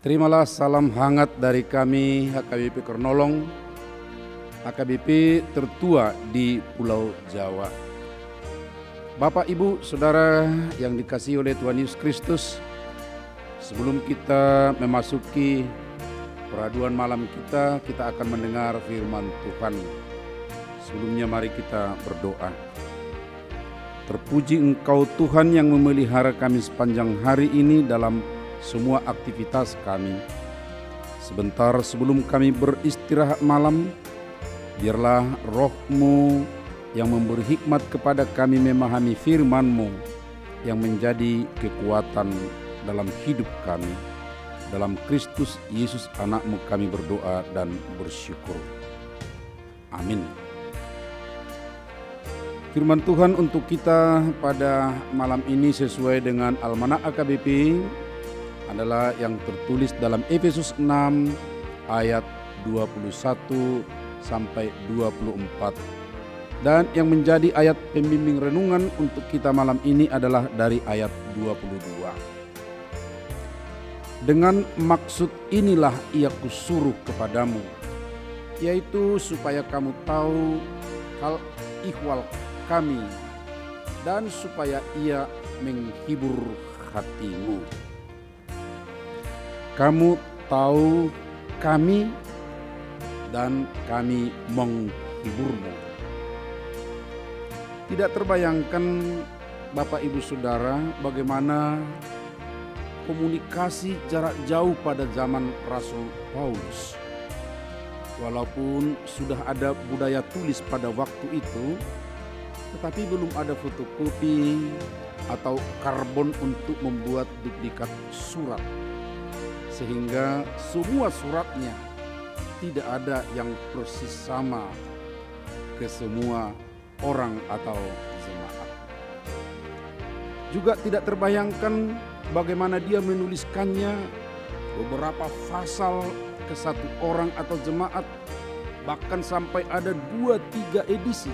Terimalah salam hangat dari kami HKBP Kernolong, HKBP tertua di Pulau Jawa. Bapak, Ibu, Saudara yang dikasihi oleh Tuhan Yesus Kristus, sebelum kita memasuki peraduan malam kita akan mendengar firman Tuhan. Sebelumnya mari kita berdoa. Terpuji Engkau Tuhan yang memelihara kami sepanjang hari ini dalam semua aktivitas kami. Sebentar sebelum kami beristirahat malam, biarlah Roh-Mu yang memberi hikmat kepada kami memahami firman-Mu yang menjadi kekuatan dalam hidup kami. Dalam Kristus Yesus Anak-Mu kami berdoa dan bersyukur. Amin. Firman Tuhan untuk kita pada malam ini sesuai dengan Almanak HKBP adalah yang tertulis dalam Efesus 6 ayat 21 sampai 24. Dan yang menjadi ayat pembimbing renungan untuk kita malam ini adalah dari ayat 22. Dengan maksud inilah ia kusuruh kepadamu, yaitu supaya kamu tahu hal ihwal kami dan supaya ia menghibur hatimu. Kamu tahu kami dan kami menghiburmu. Tidak terbayangkan Bapak Ibu Saudara bagaimana komunikasi jarak jauh pada zaman Rasul Paulus. Walaupun sudah ada budaya tulis pada waktu itu, tetapi belum ada fotokopi atau karbon untuk membuat duplikat surat. Sehingga semua suratnya tidak ada yang persis sama ke semua orang atau jemaat. Juga tidak terbayangkan bagaimana dia menuliskannya beberapa pasal ke satu orang atau jemaat, bahkan sampai ada 2-3 edisi.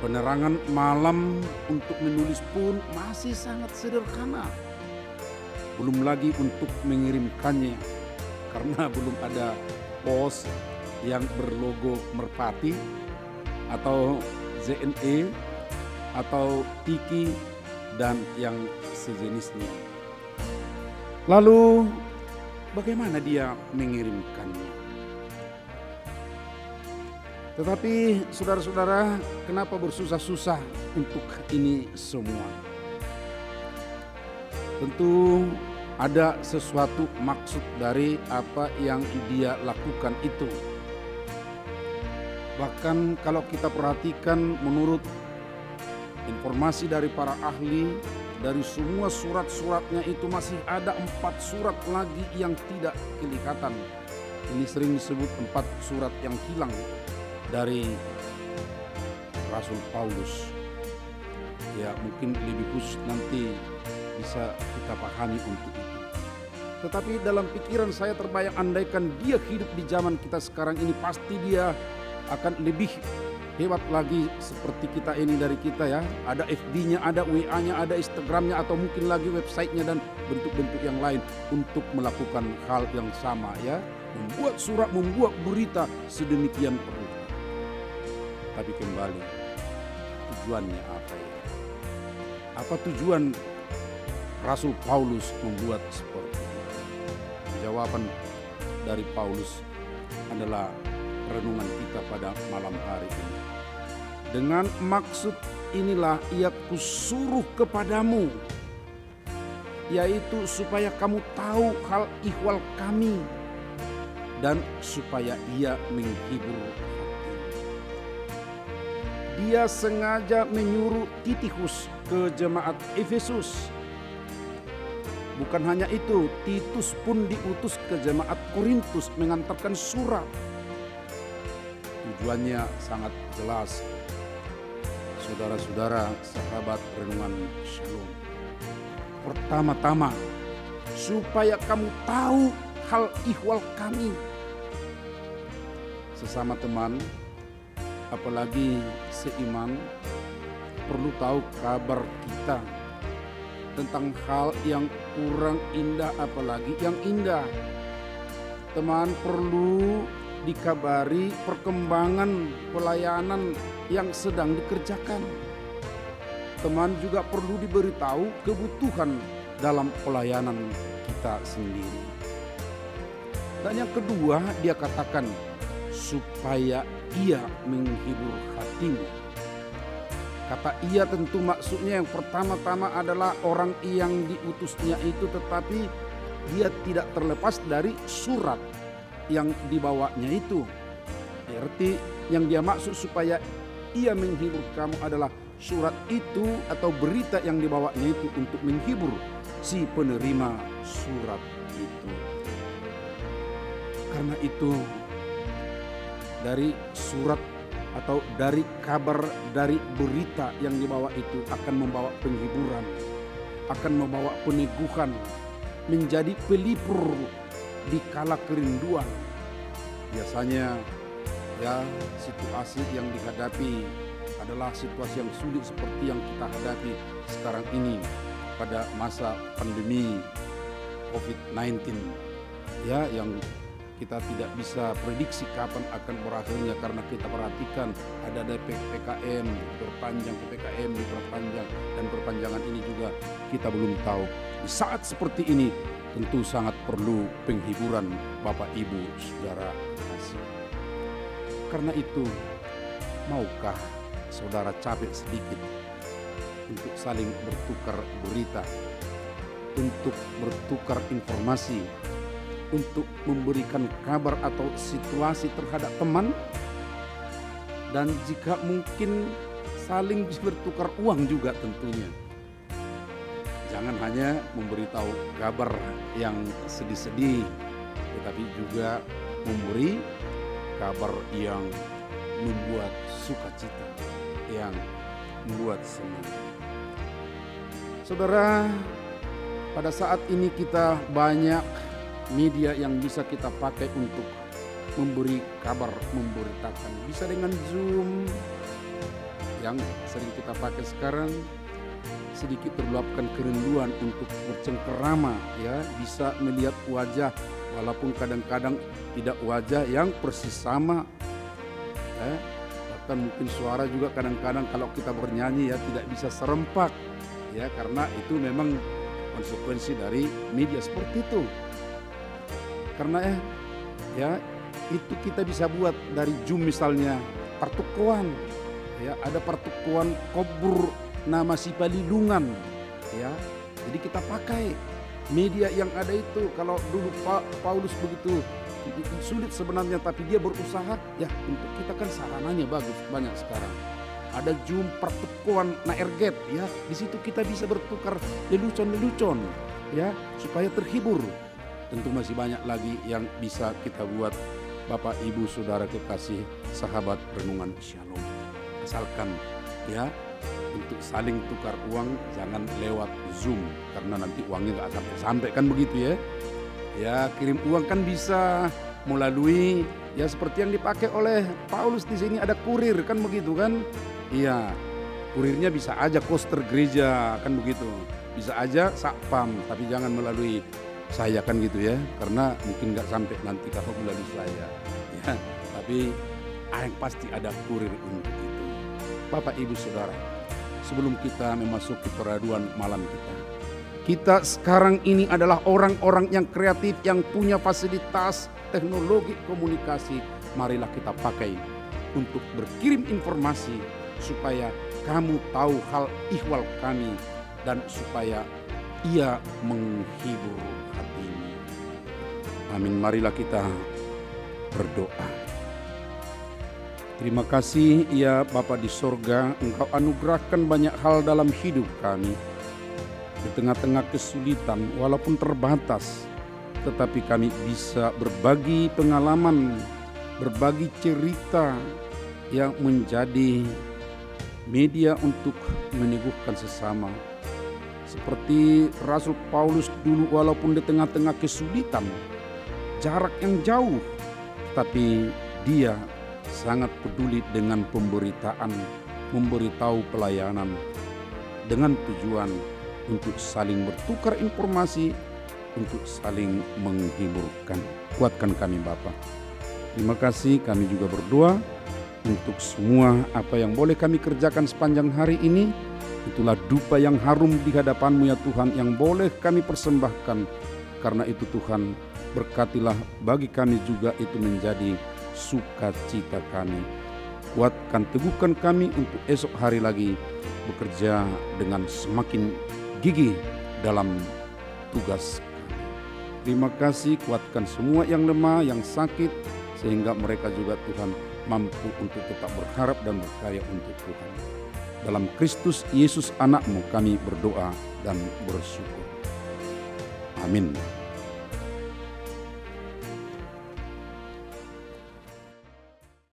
Penerangan malam untuk menulis pun masih sangat sederhana. Belum lagi untuk mengirimkannya, karena belum ada pos yang berlogo merpati atau ZNE atau Tiki dan yang sejenisnya. Lalu bagaimana dia mengirimkannya? Tetapi saudara-saudara, kenapa bersusah-susah untuk ini semua? Tentu ada sesuatu maksud dari apa yang dia lakukan itu. Bahkan kalau kita perhatikan menurut informasi dari para ahli, dari semua surat-suratnya itu masih ada 4 surat lagi yang tidak kelihatan. Ini sering disebut 4 surat yang hilang dari Rasul Paulus. Ya, mungkin lebih khusus nanti bisa kita pahami untuk itu. Tetapi dalam pikiran saya terbayang, andaikan dia hidup di zaman kita sekarang ini, pasti dia akan lebih hebat lagi seperti kita ini dari kita ya. Ada FB-nya, ada WA-nya, ada Instagram-nya, atau mungkin lagi website-nya dan bentuk-bentuk yang lain untuk melakukan hal yang sama ya. Membuat surat, membuat berita sedemikian rupa. Tapi kembali, tujuannya apa ya? Apa tujuan Rasul Paulus membuat seperti itu? Jawaban dari Paulus adalah renungan kita pada malam hari ini. Dengan maksud inilah ia kusuruh kepadamu, yaitu supaya kamu tahu hal ihwal kami dan supaya ia menghibur hati. Dia sengaja menyuruh Titikus ke jemaat Efesus. Bukan hanya itu, Titus pun diutus ke jemaat Korintus mengantarkan surat. Tujuannya sangat jelas. Saudara-saudara, sahabat renungan Shalom. Pertama-tama, supaya kamu tahu hal ihwal kami. Sesama teman, apalagi seiman, perlu tahu kabar kita tentang hal yang kurang indah apalagi yang indah. Teman perlu dikabari perkembangan pelayanan yang sedang dikerjakan. Teman juga perlu diberitahu kebutuhan dalam pelayanan kita sendiri. Dan yang kedua dia katakan supaya ia menghibur hatimu. Kata ia tentu maksudnya yang pertama-tama adalah orang yang diutusnya itu, tetapi dia tidak terlepas dari surat yang dibawanya itu. Berarti yang dia maksud supaya ia menghibur kamu adalah surat itu atau berita yang dibawanya itu untuk menghibur si penerima surat itu. Karena itu dari surat atau dari kabar, dari berita yang dibawa itu akan membawa penghiburan, akan membawa peneguhan, menjadi pelipur di kala kerinduan. Biasanya ya situasi yang dihadapi adalah situasi yang sulit seperti yang kita hadapi sekarang ini pada masa pandemi COVID-19 ya, yang kita tidak bisa prediksi kapan akan berakhirnya karena kita perhatikan ada PPKM, berpanjang PPKM, diperpanjang, dan perpanjangan ini juga kita belum tahu. Di saat seperti ini tentu sangat perlu penghiburan Bapak Ibu Saudara kasih. Karena itu maukah saudara capek sedikit untuk saling bertukar berita, untuk bertukar informasi, untuk memberikan kabar atau situasi terhadap teman, dan jika mungkin saling bertukar uang juga tentunya. Jangan hanya memberitahu kabar yang sedih-sedih, tetapi juga memberi kabar yang membuat sukacita, yang membuat senang. Saudara, pada saat ini kita banyak media yang bisa kita pakai untuk memberi kabar, memberitakan. Bisa dengan Zoom yang sering kita pakai sekarang, sedikit terluapkan kerinduan untuk bercengkerama ya, bisa melihat wajah walaupun kadang-kadang tidak wajah yang persis sama ya. Bahkan mungkin suara juga kadang-kadang kalau kita bernyanyi ya tidak bisa serempak ya, karena itu memang konsekuensi dari media seperti itu. Karena ya itu kita bisa buat dari Zoom misalnya pertukuan ya, ada pertukuan kubur nama si palilungan ya. Jadi kita pakai media yang ada itu. Kalau dulu Paulus begitu sulit sebenarnya, tapi dia berusaha ya, untuk kita kan sarananya bagus banyak sekarang. Ada Zoom pertukuan naerget ya, di situ kita bisa bertukar lelucon-lelucon ya supaya terhibur. Tentu masih banyak lagi yang bisa kita buat Bapak Ibu Saudara kekasih sahabat renungan Shalom. Asalkan ya untuk saling tukar uang jangan lewat Zoom, karena nanti uangnya nggak sampai kan begitu ya. Ya kirim uang kan bisa melalui ya seperti yang dipakai oleh Paulus di sini, ada kurir kan begitu kan. Iya, kurirnya bisa aja koster gereja kan begitu. Bisa aja satpam, tapi jangan melalui saya kan gitu ya, karena mungkin nggak sampai nanti kalau melalui saya ya, tapi yang pasti ada kurir untuk itu. Bapak Ibu Saudara, sebelum kita memasuki peraduan malam kita sekarang ini adalah orang-orang yang kreatif, yang punya fasilitas teknologi komunikasi. Marilah kita pakai untuk berkirim informasi supaya kamu tahu hal ihwal kami dan supaya ia menghibur hatimu. Amin. Marilah kita berdoa. Terima kasih ya Bapa di sorga, Engkau anugerahkan banyak hal dalam hidup kami. Di tengah-tengah kesulitan walaupun terbatas, tetapi kami bisa berbagi pengalaman, berbagi cerita yang menjadi media untuk meneguhkan sesama. Seperti Rasul Paulus dulu, walaupun di tengah-tengah kesulitan, jarak yang jauh, tapi dia sangat peduli dengan pemberitaan, memberitahu pelayanan dengan tujuan untuk saling bertukar informasi, untuk saling menghiburkan. Kuatkan kami Bapa. Terima kasih, kami juga berdoa untuk semua apa yang boleh kami kerjakan sepanjang hari ini. Itulah dupa yang harum di hadapan-Mu ya Tuhan, yang boleh kami persembahkan. Karena itu Tuhan, berkatilah bagi kami juga itu menjadi sukacita kami. Kuatkan, teguhkan kami untuk esok hari lagi bekerja dengan semakin gigih dalam tugas kami. Terima kasih, kuatkan semua yang lemah, yang sakit, sehingga mereka juga Tuhan mampu untuk tetap berharap dan berkarya untuk Tuhan. Dalam Kristus Yesus anak-Mu kami berdoa dan bersyukur. Amin.